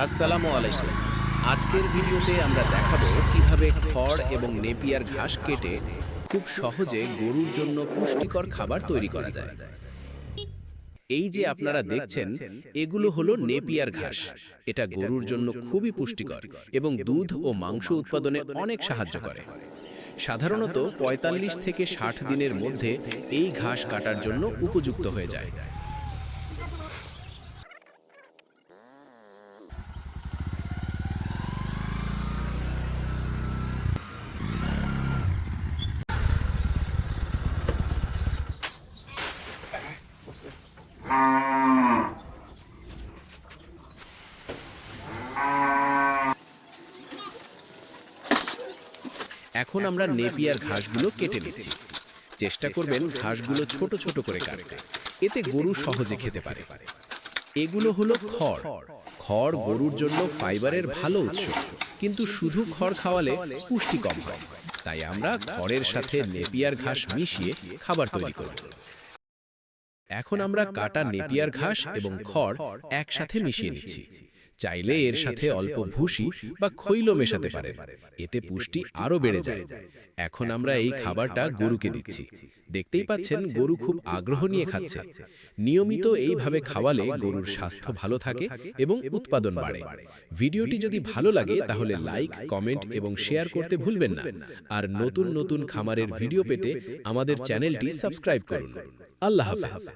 আসসালামু আলাইকুম। আজকের ভিডিওতে আমরা দেখাবো কিভাবে খড় এবং নেপিয়ার ঘাস কেটে খুব সহজে গরুর জন্য পুষ্টিকর খাবার তৈরি করা যায়। এই যে আপনারা দেখছেন, এগুলো হলো নেপিয়ার ঘাস। এটা গরুর জন্য খুবই পুষ্টিকর এবং দুধ ও মাংস উৎপাদনে অনেক সাহায্য করে। সাধারণত ৪৫ থেকে ৬০ দিনের মধ্যে এই ঘাস কাটার জন্য উপযুক্ত হয়ে যায়। এখন আমরা নেপিয়ার ঘাসগুলো কেটে নিচ্ছি। চেষ্টা করবেন ঘাসগুলো ছোট ছোট করে কাটতে, এতে গরু সহজে খেতে পারে। এগুলো হলো খড়। খড় গরুর জন্য ফাইবারের ভালো উৎস, কিন্তু শুধু খড় খাওয়ালে পুষ্টি কম হয়। তাই আমরা খড়ের সাথে নেপিয়ার ঘাস মিশিয়ে খাবার তৈরি করব। এখন আমরা কাটা নেপিয়ার ঘাস এবং খড় একসাথে মিশিয়ে নিচ্ছি। চাইলে এর সাথে অল্প ভুসি বা খৈল মেশাতে পারেন, এতে পুষ্টি আরও বেড়ে যায়। এখন আমরা এই খাবারটা গরুকে দিচ্ছি। দেখতেই পাচ্ছেন গরু খুব আগ্রহ নিয়ে খাচ্ছে। নিয়মিত এইভাবে খাওয়ালে গরুর স্বাস্থ্য ভালো থাকে এবং উৎপাদন বাড়ে। ভিডিওটি যদি ভালো লাগে তাহলে লাইক, কমেন্ট এবং শেয়ার করতে ভুলবেন না। আর নতুন নতুন খামারের ভিডিও পেতে আমাদের চ্যানেলটি সাবস্ক্রাইব করুন। আল্লাহ হাফেজ।